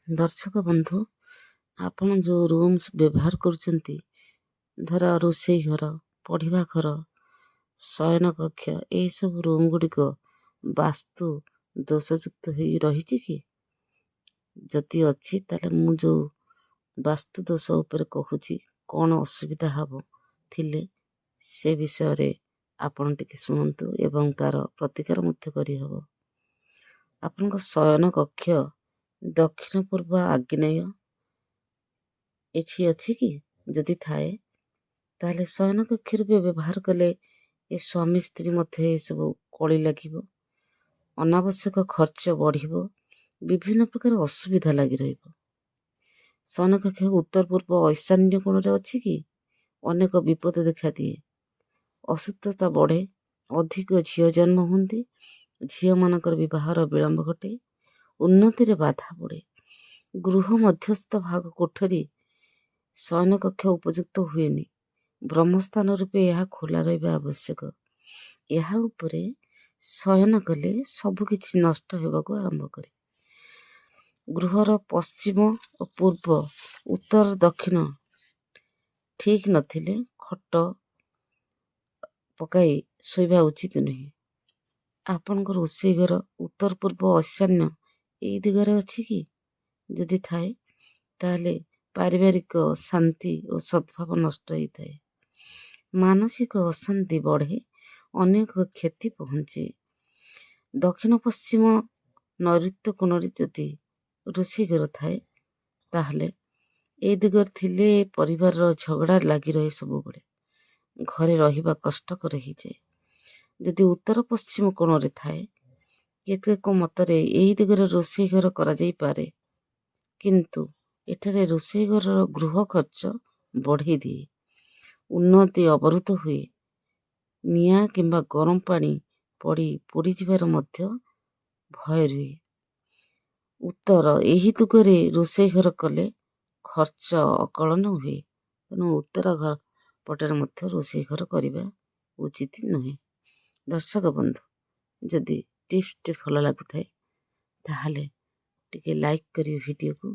ଦର୍ଶକ ବନ୍ଧୁ, ଆପଣ ଯେଉଁ ରୁମ୍ସ ବ୍ୟବହାର କରୁଛନ୍ତି, ଧର ରୋଷେଇ ଘର, ପଢ଼ିବା ଘର, ଶୟନ କକ୍ଷ, ଏହିସବୁ ରୁମ୍ ଗୁଡ଼ିକ ବାସ୍ତୁ ଦୋଷଯୁକ୍ତ ହୋଇ ରହିଛି କି? ଯଦି ଅଛି ତାହେଲେ ମୁଁ ଯେଉଁ ବାସ୍ତୁ ଦୋଷ ଉପରେ କହୁଛି, କ'ଣ ଅସୁବିଧା ହେବ ଥିଲେ ସେ ବିଷୟରେ ଆପଣ ଟିକେ ଶୁଣନ୍ତୁ ଏବଂ ତାର ପ୍ରତିକାର ମଧ୍ୟ କରିହେବ। ଆପଣଙ୍କ ଶୟନ କକ୍ଷ ଦକ୍ଷିଣ ପୂର୍ବ ଆଗ୍ନେୟ ଏଠି ଅଛି କି? ଯଦି ଥାଏ ତାହେଲେ ଶୟନ କକ୍ଷ ରୂପେ ବ୍ୟବହାର କଲେ ଏ ସ୍ୱାମୀ ସ୍ତ୍ରୀ ମଧ୍ୟରେ ଏସବୁ କଳି ଲାଗିବ, ଅନାବଶ୍ୟକ ଖର୍ଚ୍ଚ ବଢ଼ିବ, ବିଭିନ୍ନ ପ୍ରକାର ଅସୁବିଧା ଲାଗି ରହିବ। ଶୟନ କକ୍ଷ ଉତ୍ତର ପୂର୍ବ ଐଶାନ୍ୟ କୋଣରେ ଅଛି କି? ଅନେକ ବିପଦ ଦେଖାଦିଏ, ଅସୁସ୍ଥତା ବଢ଼େ, ଅଧିକ ଝିଅ ଜନ୍ମ ହୁଅନ୍ତି, ଝିଅମାନଙ୍କର ବିବାହର ବିଳମ୍ବ ଘଟେ, ଉନ୍ନତିରେ ବାଧା ପଡ଼େ। ଗୃହ ମଧ୍ୟସ୍ଥ ଭାଗ କୋଠରୀ ଶୟନ କକ୍ଷ ଉପଯୁକ୍ତ ହୁଏନି। ବ୍ରହ୍ମସ୍ଥାନ ରୂପେ ଏହା ଖୋଲା ରହିବା ଆବଶ୍ୟକ। ଏହା ଉପରେ ଶୟନ କଲେ ସବୁକିଛି ନଷ୍ଟ ହେବାକୁ ଆରମ୍ଭ କରେ। ଗୃହର ପଶ୍ଚିମ ଓ ପୂର୍ବ, ଉତ୍ତର, ଦକ୍ଷିଣ ଠିକ୍ ନଥିଲେ ଖଟ ପକାଇ ଶୋଇବା ଉଚିତ ନୁହେଁ। ଆପଣଙ୍କ ରୋଷେଇ ଘର ଉତ୍ତର ପୂର୍ବ ଈଶାନ୍ୟ ଏଇ ଦିଗରେ ଅଛି କି? ଯଦି ଥାଏ ତାହେଲେ ପାରିବାରିକ ଶାନ୍ତି ଓ ସଦ୍ଭାବ ନଷ୍ଟ ହୋଇଥାଏ, ମାନସିକ ଅଶାନ୍ତି ବଢ଼େ, ଅନେକ କ୍ଷତି ପହଞ୍ଚେ। ଦକ୍ଷିଣ ପଶ୍ଚିମ ନୈಋତ୍ୟ କୋଣରେ ଯଦି ରୋଷେଇ ଘର ଥାଏ ତାହେଲେ ଏ ଦିଗରେ ଥିଲେ ପରିବାରର ଝଗଡ଼ା ଲାଗି ରହେ, ସବୁବେଳେ ଘରେ ରହିବା କଷ୍ଟକର ହେଇଯାଏ। ଯଦି ଉତ୍ତର ପଶ୍ଚିମ କୋଣରେ ଥାଏ, କେତେକ ମତରେ ଏହି ଦିଗରେ ରୋଷେଇ ଘର କରାଯାଇପାରେ, କିନ୍ତୁ ଏଠାରେ ରୋଷେଇ ଘରର ଗୃହ ଖର୍ଚ୍ଚ ବଢ଼େଇ ଦିଏ, ଉନ୍ନତି ଅବରୋଧ ହୁଏ, ନିଆଁ କିମ୍ବା ଗରମ ପାଣି ପଡ଼ି ପୋଡ଼ିଯିବାର ମଧ୍ୟ ଭୟ ରୁହେ। ଉତ୍ତର, ଏହି ଦିଗରେ ରୋଷେଇ ଘର କଲେ ଖର୍ଚ୍ଚ ଅକଳନ ହୁଏ, ତେଣୁ ଉତ୍ତର ପଟରେ ମଧ୍ୟ ରୋଷେଇ ଘର କରିବା ଉଚିତ ନୁହେଁ। ଦର୍ଶକ ବନ୍ଧୁ, ଯଦି ଟିପ୍ସଟି ଭଲ ଲାଗୁଥାଏ ତାହେଲେ ଟିକେ ଲାଇକ୍ କରିବେ, ଭିଡ଼ିଓକୁ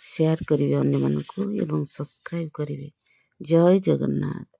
ସେୟାର କରିବେ ଅନ୍ୟମାନଙ୍କୁ ଏବଂ ସବସ୍କ୍ରାଇବ୍ କରିବେ। ଜୟ ଜଗନ୍ନାଥ।